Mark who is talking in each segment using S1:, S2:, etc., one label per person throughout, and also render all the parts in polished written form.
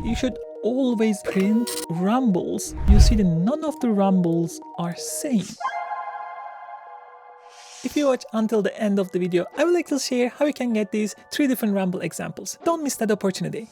S1: you should always print rumbles. You see that none of the rumbles are same. If you watch until the end of the video, I would like to share how you can get these 3 different rumble examples. Don't miss that opportunity.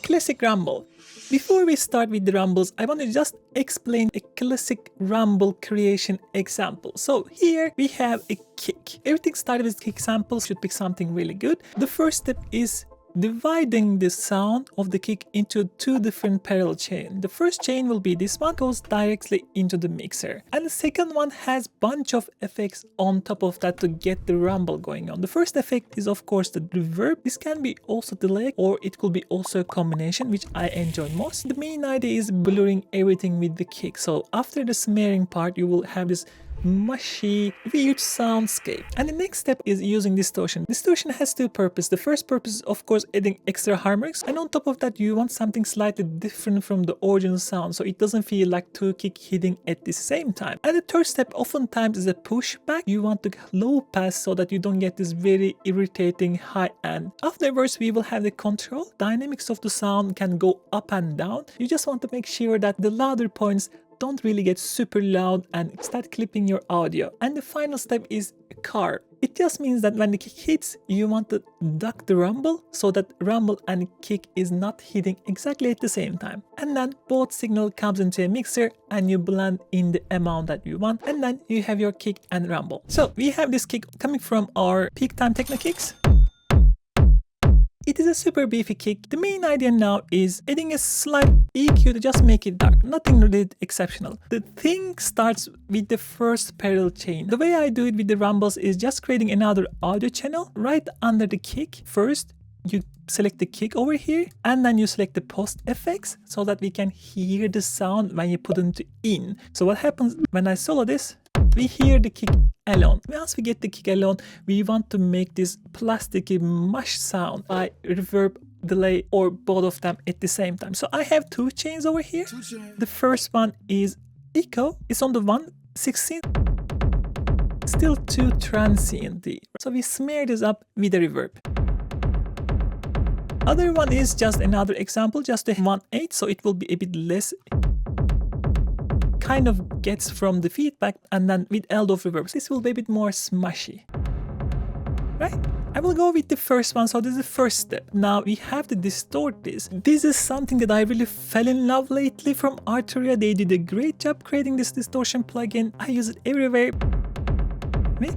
S1: Classic rumble. Before we start with the rumbles, I want to just explain a classic rumble creation example. So here we have a kick. Everything started with kick samples. Should pick something really good. The first step is dividing the sound of the kick into 2 different parallel chains. The first chain will be this one, goes directly into the mixer. And the second one has bunch of effects on top of that to get the rumble going on. The first effect is of course the reverb. This can be also delay or it could be also a combination, which I enjoy most. The main idea is blurring everything with the kick. So after the smearing part, you will have this mushy, weird soundscape. And the next step is using distortion. Distortion has 2 purposes. The first purpose is of course adding extra harmonics, and on top of that you want something slightly different from the original sound, so it doesn't feel like 2 kick hitting at the same time. And the third step oftentimes is a pushback. You want to low pass so that you don't get this very irritating high end. Afterwards we will have the control. Dynamics of the sound can go up and down. You just want to make sure that the louder points don't really get super loud and start clipping your audio. And the final step is car. It just means that when the kick hits, you want to duck the rumble so that rumble and kick is not hitting exactly at the same time. And then both signal comes into a mixer and you blend in the amount that you want, and then you have your kick and rumble. So we have this kick coming from our peak time techno kicks. It is a super beefy kick. The main idea now is adding a slight EQ to just make it dark. Nothing really exceptional. The thing starts with the first parallel chain. The way I do it with the rumbles is just creating another audio channel right under the kick. First, you select the kick over here and then you select the post effects so that we can hear the sound when you put it in. So what happens when I solo this? We hear the kick alone. Once we get the kick alone, we want to make this plasticky mush sound by reverb, delay, or both of them at the same time. So I have 2 chains over here. The first one is echo. It's on the 1/16. Still too transient. So we smear this up with a reverb. Other one is just another example, just a 1/8, so it will be a bit less. Kind of gets from the feedback, and then with Eldo reverbs, this will be a bit more smushy. Right? I will go with the first one, so this is the first step. Now we have to distort this. This is something that I really fell in love lately from Arturia. They did a great job creating this distortion plugin. I use it everywhere. Wait.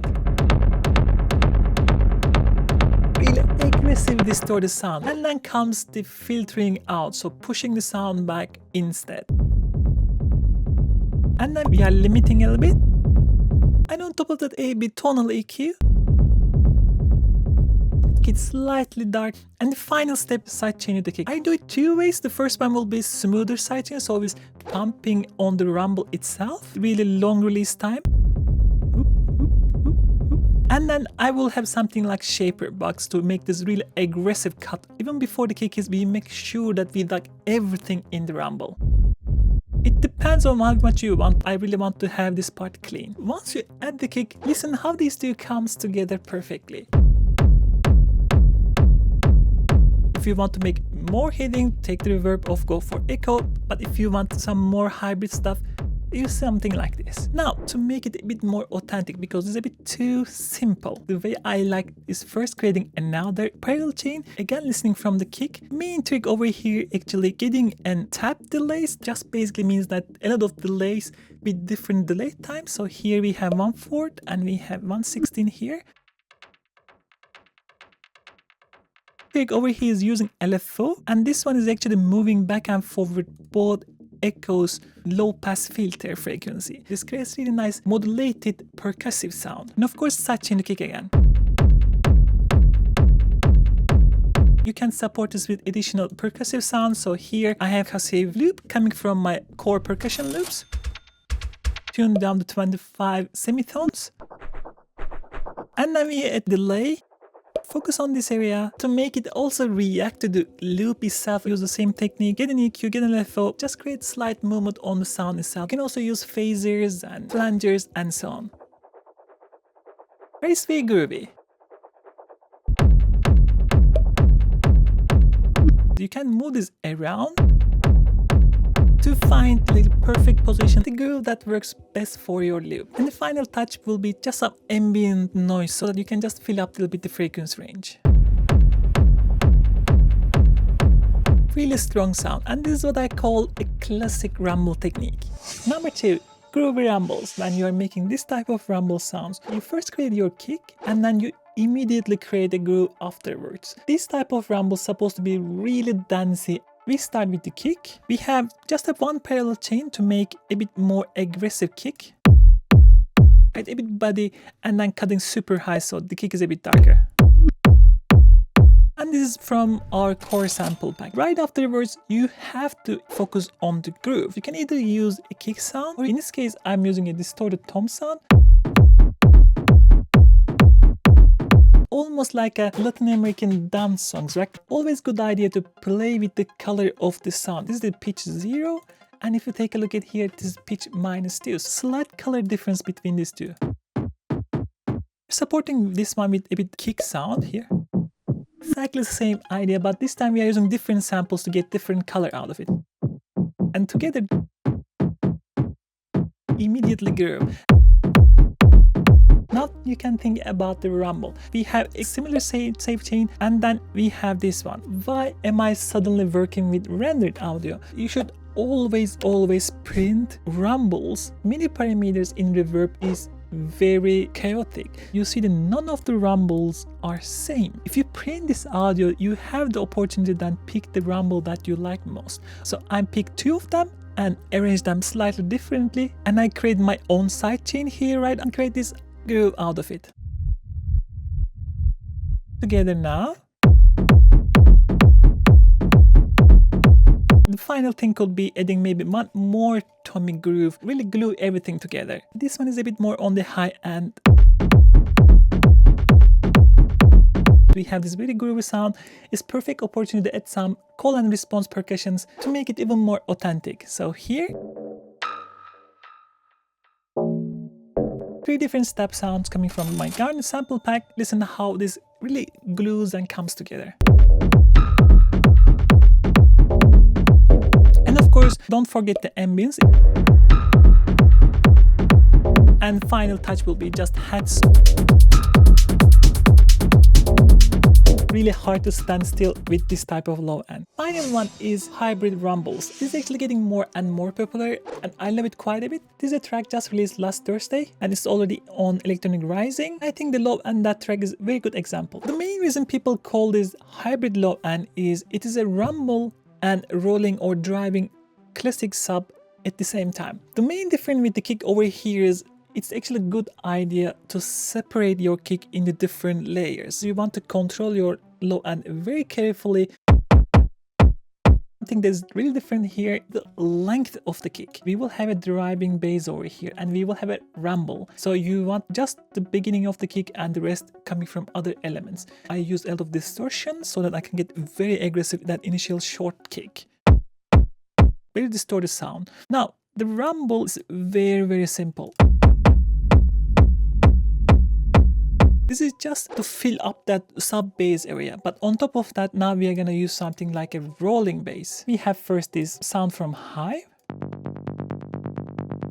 S1: Really aggressive distorted sound. And then comes the filtering out, so pushing the sound back instead. And then we are limiting a little bit. And on top of that, a bit tonal EQ. It's slightly dark. And the final step, sidechaining the kick. I do it 2 ways. The first one will be smoother sidechain, so it's pumping on the rumble itself. Really long release time. And then I will have something like shaper box to make this really aggressive cut. Even before the kick is, we make sure that we duck everything in the rumble. It depends on how much you want. I really want to have this part clean. Once you add the kick, listen how these 2 comes together perfectly. If you want to make more hitting, take the reverb off, go for echo. But if you want some more hybrid stuff, use something like this. Now, to make it a bit more authentic, because it's a bit too simple, the way I like is first creating another parallel chain, again listening from the kick. Main trick over here, actually getting and tap delays, just basically means that a lot of delays with different delay times. So here we have 1/4 and we have 1/16 here. Trick over here is using LFO, and this one is actually moving back and forward both echoes low pass filter frequency. This creates really nice modulated percussive sound. And of course sidechaining the kick again. You can support this with additional percussive sounds. So here I have percussive loop coming from my core percussion loops. Tuned down to 25 semitones. And then we add delay. Focus on this area to make it also react to the loop itself. Use the same technique, get an EQ, get an LFO, just create slight movement on the sound itself. You can also use phasers and flangers and so on. Very sweet groovy. You can move this around to find the perfect position, the groove that works best for your loop. And the final touch will be just some ambient noise so that you can just fill up a little bit the frequency range. Really strong sound, and this is what I call a classic rumble technique. Number 2, groovy rumbles. When you are making this type of rumble sounds, you first create your kick and then you immediately create a groove afterwards. This type of rumble is supposed to be really dancey. We start with the kick. We have just a one parallel chain to make a bit more aggressive kick. Right, a bit body and then cutting super high so the kick is a bit darker. And this is from our core sample pack. Right afterwards, you have to focus on the groove. You can either use a kick sound, or in this case, I'm using a distorted tom sound. Almost like a Latin American dance songs, right? Always good idea to play with the color of the sound. This is the pitch 0, and if you take a look at here, this is pitch -2. Slight color difference between these two. Supporting this one with a bit kick sound here. Exactly the same idea, but this time we are using different samples to get different color out of it. And together, immediately groove. Now you can think about the rumble. We have a similar safe chain, and then we have this one. Why am I suddenly working with rendered audio? You should always print rumbles. Many parameters in reverb is very chaotic. You see that none of the rumbles are same. If you print this audio, you have the opportunity to then pick the rumble that you like most. So I picked 2 of them and arrange them slightly differently, and I create my own sidechain here, right, and create this groove out of it. Together now. The final thing could be adding maybe one more tommy groove, really glue everything together. This one is a bit more on the high end. We have this really groovy sound. It's perfect opportunity to add some call and response percussions to make it even more authentic. So here, 3 different step sounds coming from my Garden sample pack. Listen to how this really glues and comes together. And of course, don't forget the ambience. And final touch will be just hats. Really hard to stand still with this type of low end. Final one is hybrid rumbles. This is actually getting more and more popular, and I love it quite a bit. This is a track just released last Thursday, and it's already on Electronic Rising. I think the low end that track is a very good example. The main reason people call this hybrid low end is it is a rumble and rolling or driving classic sub at the same time. The main difference with the kick over here is it's actually a good idea to separate your kick into different layers. You want to control your low end very carefully. I think that's really different here, the length of the kick. We will have a driving bass over here, and we will have a rumble. So you want just the beginning of the kick and the rest coming from other elements. I use a lot of distortion so that I can get very aggressive with that initial short kick. Very distorted sound. Now, the rumble is very simple. This is just to fill up that sub bass area, but on top of that, now we are gonna use something like a rolling bass. We have first this sound from high,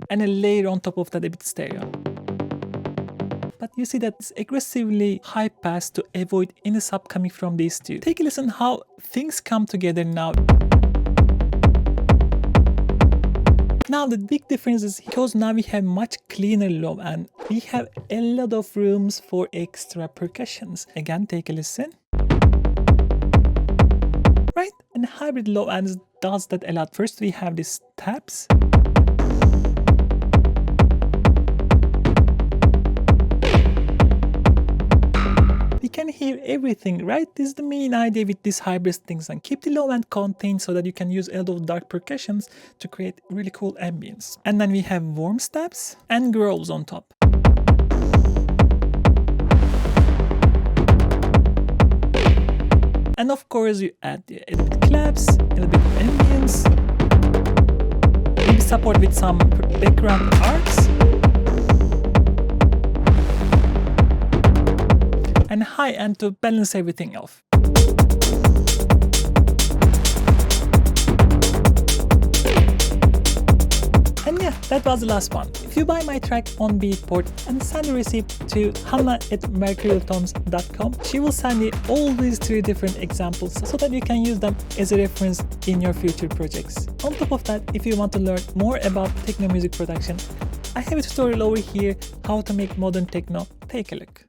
S1: and a layer on top of that a bit stereo. But you see that it's aggressively high pass to avoid any sub coming from these two. Take a listen how things come together now. Now the big difference is because now we have much cleaner low end. We have a lot of rooms for extra percussions. Again, take a listen. Right? And hybrid low end does that a lot. First we have these taps. You can hear everything, right? This is the main idea with these hybrid things, and keep the low end contained so that you can use a lot of dark percussions to create really cool ambience. And then we have warm steps and growls on top. And of course you add a little bit of claps, a little bit of ambience, maybe support with some background arcs. And high end to balance everything off. yeah, that was the last one. If you buy my track on Beatport and send a receipt to hanna@mercurialtones.com, she will send you all these 3 different examples so that you can use them as a reference in your future projects. On top of that, if you want to learn more about techno music production, I have a tutorial over here how to make modern techno. Take a look.